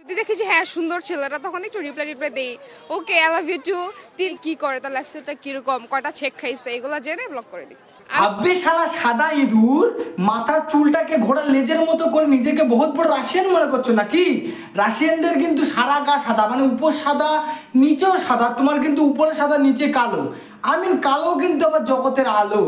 যদি দেখি যে হ্যাঁ সুন্দর ছেলেটা, তখন একটু রিপ্লাই দেই, okay I love you too. তিল কি করে, তার লাইফস্টাইলটা কিরকম, কয়টা চেক খাইছে, এগুলো জেনে ব্লক করে দিই। আব্বে শালা সাদা ইঁদুর, মাথার চুলটাকে ঘোড়ার লেজের মতো করে নিজেকে বহুত বড় রাশিয়ান মনে করছো নাকি? রাশিয়ানদের কিন্তু সারা গা সাদা, মানে উপর সাদা নিচেও সাদা, তোমার কিন্তু উপরে সাদা নিচে কালো। কালো কিন্তু আবার জগতের আলো।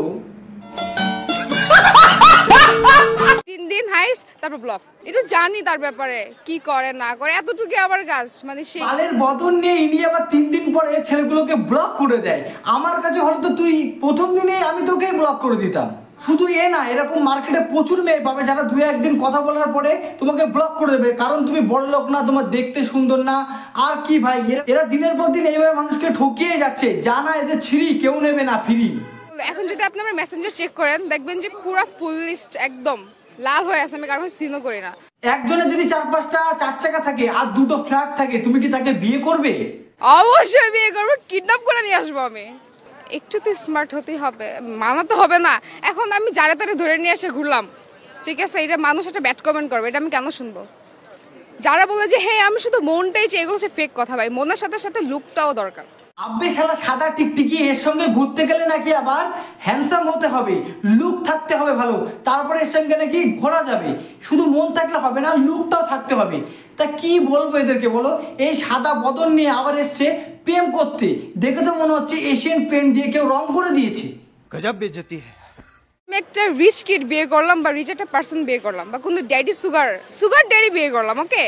3 দিন হাইস, তারপর ব্লক। একটু জানি তার ব্যাপারে, কি করে না করে, এতটুকু আবার কাজ, মানে সেই কালের বদল নিয়ে ইনি আবার 3 দিন পরে ছেলেগুলোকে ব্লক করে দেয়। আমার কাছে হলে তো তুই প্রথম দিনেই আমি তোকেই ব্লক করে দিতাম। শুধু এ না, এরকম মার্কেটে প্রচুর মেয়ে পাবে যারা 2-1 দিন কথা বলার পরে তোমাকে ব্লক করে দেবে, কারণ তুমি বড় লোক না, তোমার দেখতে সুন্দর না। আর কি ভাই, এরা দিনের পর দিন এইভাবে মানুষকে ঠকিয়ে যাচ্ছে, জানা এদের ছিঁড়ি কেউ নেবে না ফ্রি। এখন যদি আপনি আমার মেসেঞ্জার চেক করেন, দেখবেন যে পুরো ফুল লিস্ট একদম লাল হয়ে আছে, আমি কারণ সিনও করি না। একজনের যদি 4-5টা 4 চাকা থাকে আর 2টো ফ্ল্যাট থাকে, তুমি কি তাকে বিয়ে করবে? অবশ্যই বিয়ে করবো, কিডন্যাপ করে নিয়ে আসবো আমি। একটু তো স্মার্ট হতেই হবে, মানাতে হবে না। এখন আমি যারে তারে ধরে নিয়ে এসে ঘুরলাম, ঠিক আছে, এটা মানুষ একটা ব্যাড কমেন্ট করবে, এটা আমি কেন শুনবো? যারা বলে যে হ্যাঁ আমি শুধু মনটাই চাই, এগুলো হচ্ছে ফেক কথা ভাই। মনের সাথে সাথে লুকটাও দরকার। আব্বে শালা সাদা টিকটিকি, এর সঙ্গে ঘুরতে গেলে নাকি আবার হ্যান্ডসাম হতে হবে, লুক থাকতে হবে ভালো, তারপরে এর সঙ্গে নাকি ঘোরা যাবে। শুধু মন থাকলে হবে না, লুকটাও থাকতে হবে। তা কি বলবো এদেরকে বলো? এই সাদা বদন নিয়ে আবার এসছে প্রেম করতে, দেখে তো মনে হচ্ছে এশিয়ান পেন্ট দিয়ে কেউ রং করে দিয়েছে। গজব বেইজ্জতি है। আমি একটা রিচ কিড বিয়ে করলাম, বা রিচ একটা পার্সন বিয়ে করলাম, বা কোনো ড্যাডি সুগার ড্যাডি বিয়ে করলাম, ওকে,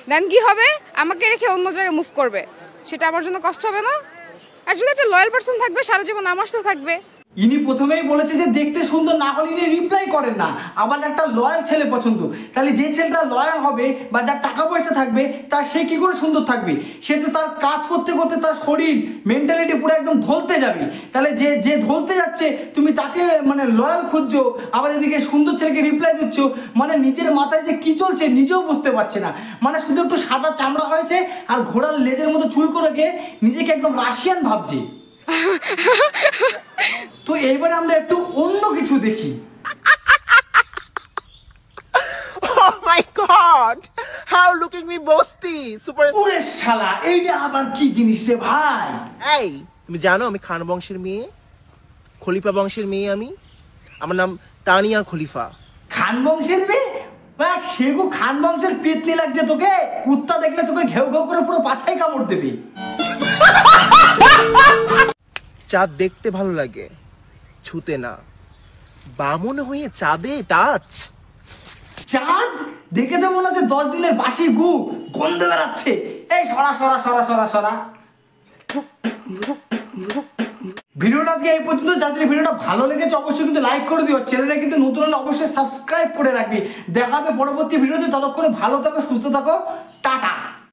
দেন কি হবে? আমাকে রেখে অন্য জায়গায় মুভ করবে, সেটা আমার জন্য কষ্ট হবে না? আর যদি একটা লয়াল পার্সন থাকবে, সারা জীবন আমার সাথে থাকবে। ইনি প্রথমেই বলেছে যে দেখতে সুন্দর না হলে ইনি রিপ্লাই করেন না, আবার একটা লয়াল ছেলে পছন্দ। তাহলে যে ছেলেটা লয়াল হবে বা যার টাকা পয়সা থাকবে, তার সে কি করে সুন্দর থাকবে? সে তো তার কাজ করতে করতে তার শরীর মেন্টালিটি পুরো একদম ধলতে যাবে। তাহলে যে যে ধলতে যাচ্ছে, তুমি তাকে মানে লয়াল খুঁজছো, আবার এদিকে সুন্দর ছেলেকে রিপ্লাই দিচ্ছ, মানে নিজের মাথায় যে কি চলছে নিজেও বুঝতে পারছে না। মানে শুধু একটু সাদা চামড়া হয়েছে আর ঘোড়ার লেজের মতো চুল করে নিজেকে একদম রাশিয়ান ভাবছে। তো এইবার আমরা একটু অন্য কিছু দেখি। Oh my god! How looking me boasty! Super. ওরে শালা, এইটা আবার কি জিনিস রে ভাই? এই তুমি জানো আমি খান বংশের মেয়ে, খলিফা বংশের মেয়ে আমি। আমার নাম তানিয়া খলিফা। খান বংশের মেয়ে? সেগু খান বংশের পেতনি লাগছে তোকে। কুত্তা দেখলে তোকে ঘেউ ঘেউ করে পুরো পাছায় কামড় দেবে। চাঁদ দেখতে ভালো লাগে, ছুতে না। বামন হয়ে চাঁদে টাচ। চাঁদ দেখে তো মনে হচ্ছে 10 দিনের বাসি গু গন্ধ বেরাচ্ছে। এই সরা সরা সরা সরা সরা। ভিডিওটা আজকে এই পর্যন্ত। যাদের ভিডিওটা ভালো লেগেছে অবশ্যই কিন্তু লাইক করে দিও, চ্যানেলটা কিন্তু নতুন হলে অবশ্যই সাবস্ক্রাইব করে রাখবি। দেখা হবে পরবর্তী ভিডিওতে, ততক্ষণে ভালো থাকো, সুস্থ থাকো, টাটা।